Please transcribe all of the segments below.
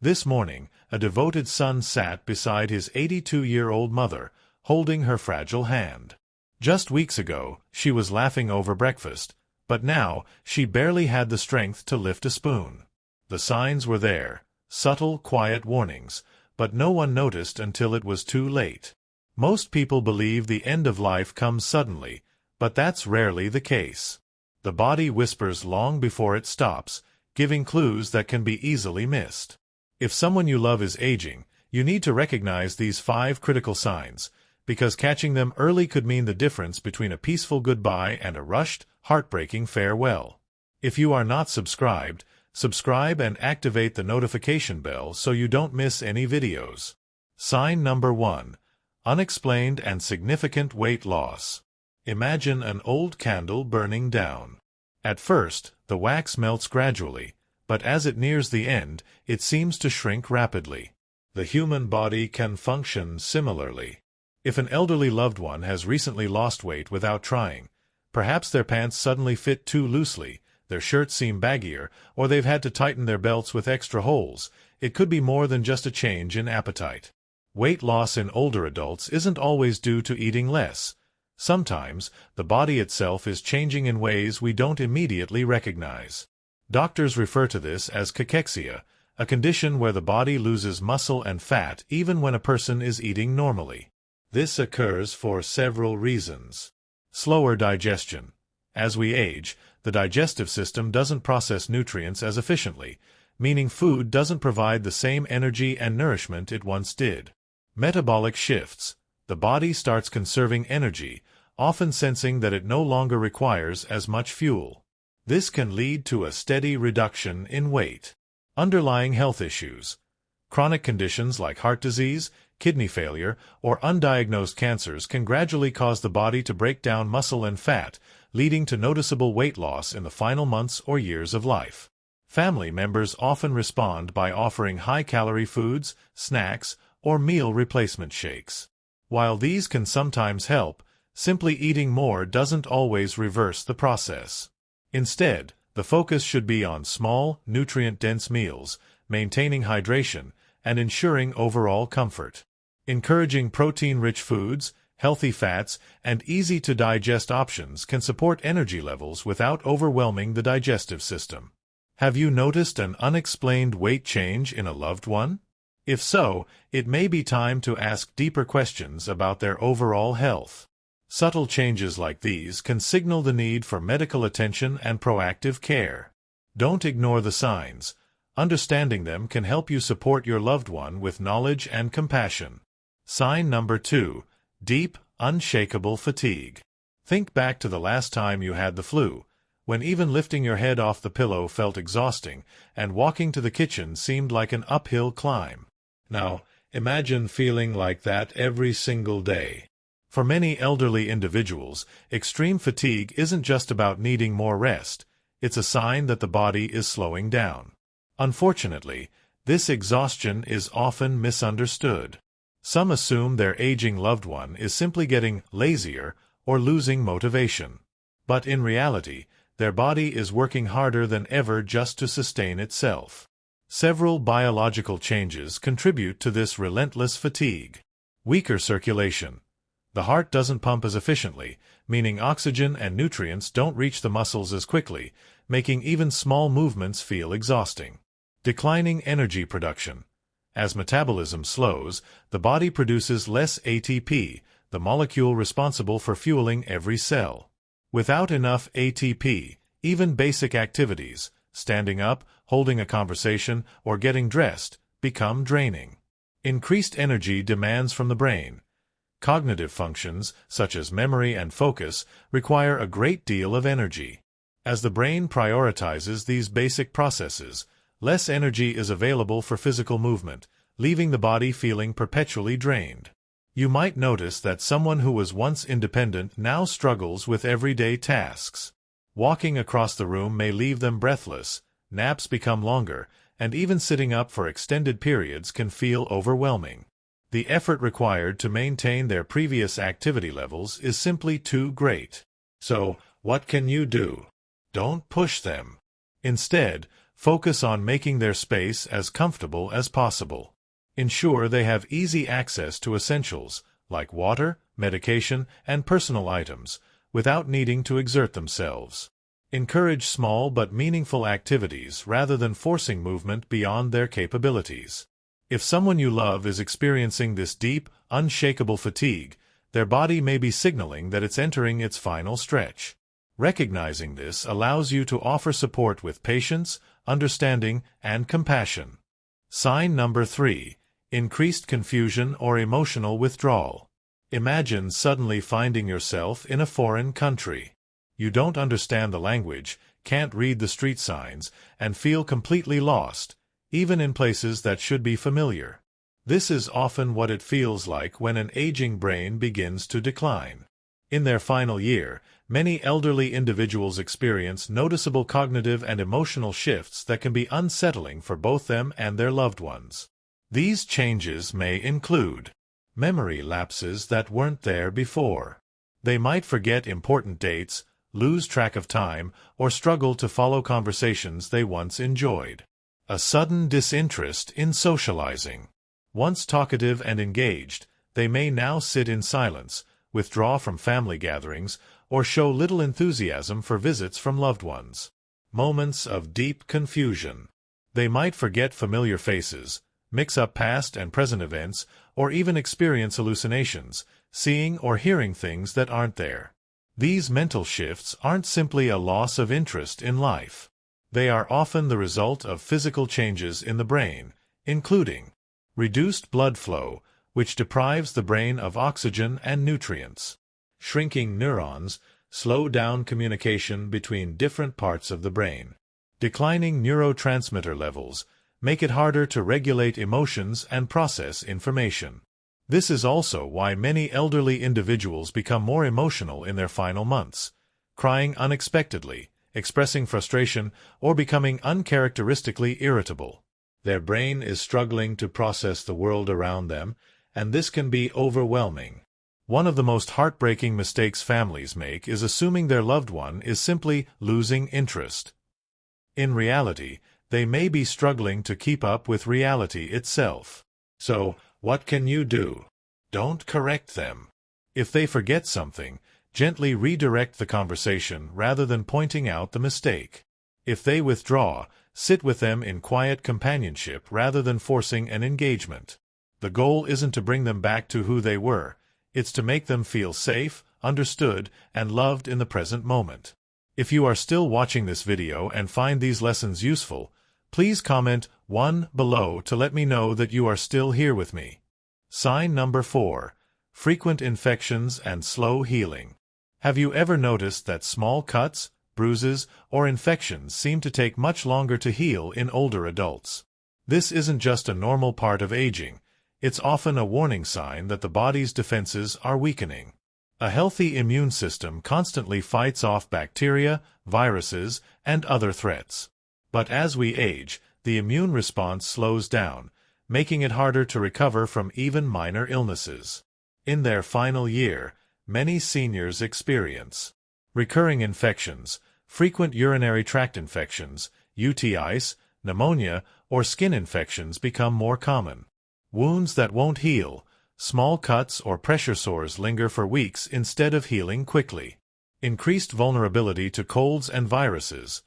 This morning, a devoted son sat beside his 82-year-old mother, holding her fragile hand. Just weeks ago, she was laughing over breakfast, but now, she barely had the strength to lift a spoon. The signs were there, subtle, quiet warnings, but no one noticed until it was too late. Most people believe the end of life comes suddenly, but that's rarely the case. The body whispers long before it stops, giving clues that can be easily missed. If someone you love is aging, you need to recognize these 5 critical signs, because catching them early could mean the difference between a peaceful goodbye and a rushed, heartbreaking farewell. If you are not subscribed, subscribe and activate the notification bell so you don't miss any videos. Sign number 1. Unexplained and significant weight loss. Imagine an old candle burning down. At first, the wax melts gradually, but as it nears the end, it seems to shrink rapidly. The human body can function similarly. If an elderly loved one has recently lost weight without trying, perhaps their pants suddenly fit too loosely, their shirts seem baggier, or they've had to tighten their belts with extra holes, it could be more than just a change in appetite. Weight loss in older adults isn't always due to eating less. Sometimes, the body itself is changing in ways we don't immediately recognize. Doctors refer to this as cachexia, a condition where the body loses muscle and fat even when a person is eating normally. This occurs for several reasons. Slower digestion. As we age, the digestive system doesn't process nutrients as efficiently, meaning food doesn't provide the same energy and nourishment it once did. Metabolic shifts. The body starts conserving energy, often sensing that it no longer requires as much fuel. This can lead to a steady reduction in weight. Underlying health issues. Chronic conditions like heart disease, kidney failure, or undiagnosed cancers can gradually cause the body to break down muscle and fat, leading to noticeable weight loss in the final months or years of life. Family members often respond by offering high-calorie foods, snacks, or meal replacement shakes. While these can sometimes help, simply eating more doesn't always reverse the process. Instead, the focus should be on small, nutrient-dense meals, maintaining hydration, and ensuring overall comfort. Encouraging protein-rich foods, healthy fats, and easy-to-digest options can support energy levels without overwhelming the digestive system. Have you noticed an unexplained weight change in a loved one? If so, it may be time to ask deeper questions about their overall health. Subtle changes like these can signal the need for medical attention and proactive care. Don't ignore the signs. Understanding them can help you support your loved one with knowledge and compassion. Sign number 2. Deep, unshakable fatigue. Think back to the last time you had the flu, when even lifting your head off the pillow felt exhausting, and walking to the kitchen seemed like an uphill climb. Now, imagine feeling like that every single day. For many elderly individuals, extreme fatigue isn't just about needing more rest, it's a sign that the body is slowing down. Unfortunately, this exhaustion is often misunderstood. Some assume their aging loved one is simply getting lazier or losing motivation. But in reality, their body is working harder than ever just to sustain itself. Several biological changes contribute to this relentless fatigue. Weaker circulation. The heart doesn't pump as efficiently, meaning oxygen and nutrients don't reach the muscles as quickly, making even small movements feel exhausting. Declining energy production. As metabolism slows, the body produces less ATP, the molecule responsible for fueling every cell. Without enough ATP, even basic activities, standing up, holding a conversation, or getting dressed, become draining. Increased energy demands from the brain. Cognitive functions, such as memory and focus, require a great deal of energy. As the brain prioritizes these basic processes, less energy is available for physical movement, leaving the body feeling perpetually drained. You might notice that someone who was once independent now struggles with everyday tasks. Walking across the room may leave them breathless, naps become longer, and even sitting up for extended periods can feel overwhelming. The effort required to maintain their previous activity levels is simply too great. So, what can you do? Don't push them. Instead, focus on making their space as comfortable as possible. Ensure they have easy access to essentials, like water, medication, and personal items, without needing to exert themselves. Encourage small but meaningful activities rather than forcing movement beyond their capabilities. If someone you love is experiencing this deep, unshakable fatigue, their body may be signaling that it's entering its final stretch. Recognizing this allows you to offer support with patience, understanding, and compassion. Sign number 3. Increased confusion or emotional withdrawal. Imagine suddenly finding yourself in a foreign country. You don't understand the language, can't read the street signs, and feel completely lost, even in places that should be familiar. This is often what it feels like when an aging brain begins to decline. In their final year, many elderly individuals experience noticeable cognitive and emotional shifts that can be unsettling for both them and their loved ones. These changes may include memory lapses that weren't there before. They might forget important dates, lose track of time, or struggle to follow conversations they once enjoyed. A sudden disinterest in socializing. Once talkative and engaged, they may now sit in silence, withdraw from family gatherings, or show little enthusiasm for visits from loved ones. Moments of deep confusion. They might forget familiar faces, mix up past and present events, or even experience hallucinations, seeing or hearing things that aren't there. These mental shifts aren't simply a loss of interest in life. They are often the result of physical changes in the brain, including reduced blood flow, which deprives the brain of oxygen and nutrients. Shrinking neurons slow down communication between different parts of the brain. Declining neurotransmitter levels make it harder to regulate emotions and process information. This is also why many elderly individuals become more emotional in their final months, crying unexpectedly, expressing frustration, or becoming uncharacteristically irritable. Their brain is struggling to process the world around them, and this can be overwhelming. One of the most heartbreaking mistakes families make is assuming their loved one is simply losing interest. In reality, they may be struggling to keep up with reality itself. So, what can you do? Don't correct them. If they forget something, gently redirect the conversation rather than pointing out the mistake. If they withdraw, sit with them in quiet companionship rather than forcing an engagement. The goal isn't to bring them back to who they were, it's to make them feel safe, understood, and loved in the present moment. If you are still watching this video and find these lessons useful, please comment 1 below to let me know that you are still here with me. Sign number 4. Frequent infections and slow healing. Have you ever noticed that small cuts, bruises, or infections seem to take much longer to heal in older adults? This isn't just a normal part of aging. It's often a warning sign that the body's defenses are weakening. A healthy immune system constantly fights off bacteria, viruses, and other threats. But as we age, the immune response slows down, making it harder to recover from even minor illnesses. In their final year, many seniors experience recurring infections, frequent urinary tract infections, UTIs, pneumonia, or skin infections become more common. Wounds that won't heal, small cuts or pressure sores linger for weeks instead of healing quickly. Increased vulnerability to colds and viruses.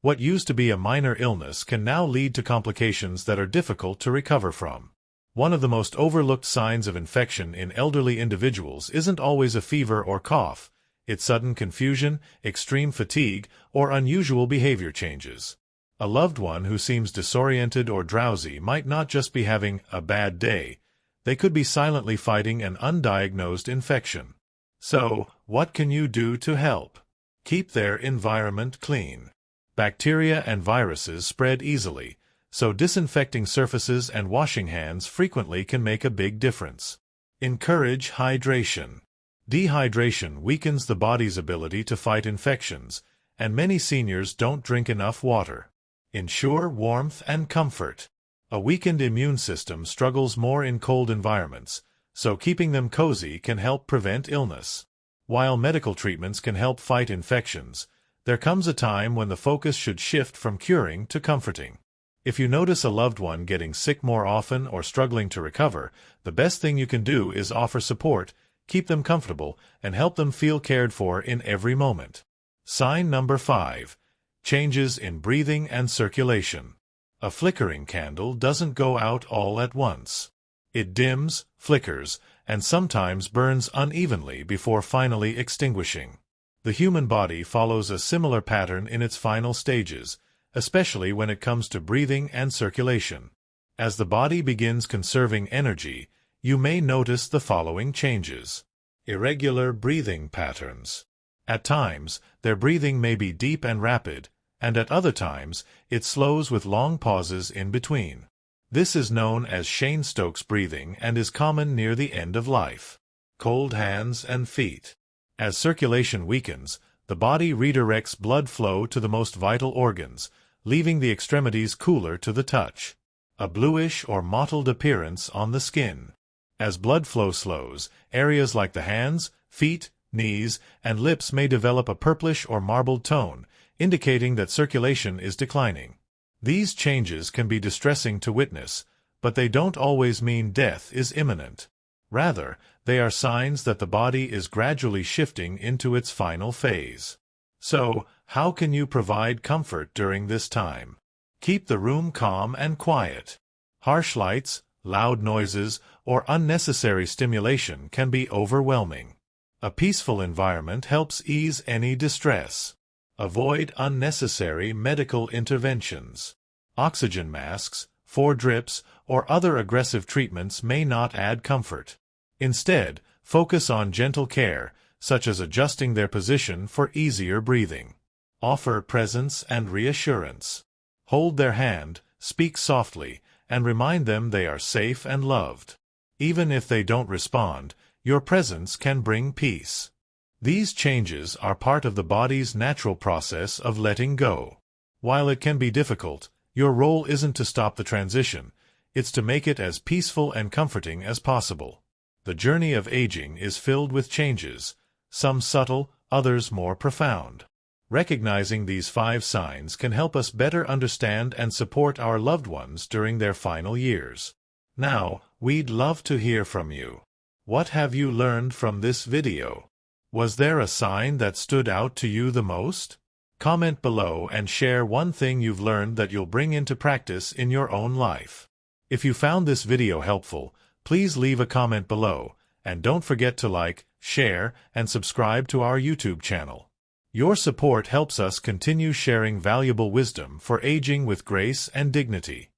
What used to be a minor illness can now lead to complications that are difficult to recover from. One of the most overlooked signs of infection in elderly individuals isn't always a fever or cough. It's sudden confusion, extreme fatigue, or unusual behavior changes. A loved one who seems disoriented or drowsy might not just be having a bad day. They could be silently fighting an undiagnosed infection. So, what can you do to help? Keep their environment clean. Bacteria and viruses spread easily, so disinfecting surfaces and washing hands frequently can make a big difference. Encourage hydration. Dehydration weakens the body's ability to fight infections, and many seniors don't drink enough water. Ensure warmth and comfort. A weakened immune system struggles more in cold environments, so keeping them cozy can help prevent illness. While medical treatments can help fight infections, There comes a time when the focus should shift from curing to comforting. If you notice a loved one getting sick more often or struggling to recover, the best thing you can do is offer support, keep them comfortable, and help them feel cared for in every moment. Sign number 5. Changes in breathing and circulation. A flickering candle doesn't go out all at once. It dims, flickers, and sometimes burns unevenly before finally extinguishing. The human body follows a similar pattern in its final stages, especially when it comes to breathing and circulation. As the body begins conserving energy, you may notice the following changes. Irregular breathing patterns. At times, their breathing may be deep and rapid, and at other times, it slows with long pauses in between. This is known as Cheyne-Stokes breathing and is common near the end of life. Cold hands and feet. As circulation weakens, the body redirects blood flow to the most vital organs, leaving the extremities cooler to the touch. A bluish or mottled appearance on the skin. As blood flow slows, areas like the hands, feet, knees, and lips may develop a purplish or marbled tone, indicating that circulation is declining. These changes can be distressing to witness, but they don't always mean death is imminent. Rather, they are signs that the body is gradually shifting into its final phase. So, how can you provide comfort during this time? Keep the room calm and quiet. Harsh lights, loud noises, or unnecessary stimulation can be overwhelming. A peaceful environment helps ease any distress. Avoid unnecessary medical interventions. Oxygen masks, 4 drips, or other aggressive treatments may not add comfort. Instead, focus on gentle care, such as adjusting their position for easier breathing. Offer presence and reassurance. Hold their hand, speak softly, and remind them they are safe and loved. Even if they don't respond, your presence can bring peace. These changes are part of the body's natural process of letting go. While it can be difficult, your role isn't to stop the transition, it's to make it as peaceful and comforting as possible. The journey of aging is filled with changes, some subtle, others more profound. Recognizing these 5 signs can help us better understand and support our loved ones during their final years. Now, we'd love to hear from you. What have you learned from this video? Was there a sign that stood out to you the most? Comment below and share one thing you've learned that you'll bring into practice in your own life. If you found this video helpful, please leave a comment below, and don't forget to like, share, and subscribe to our YouTube channel. Your support helps us continue sharing valuable wisdom for aging with grace and dignity.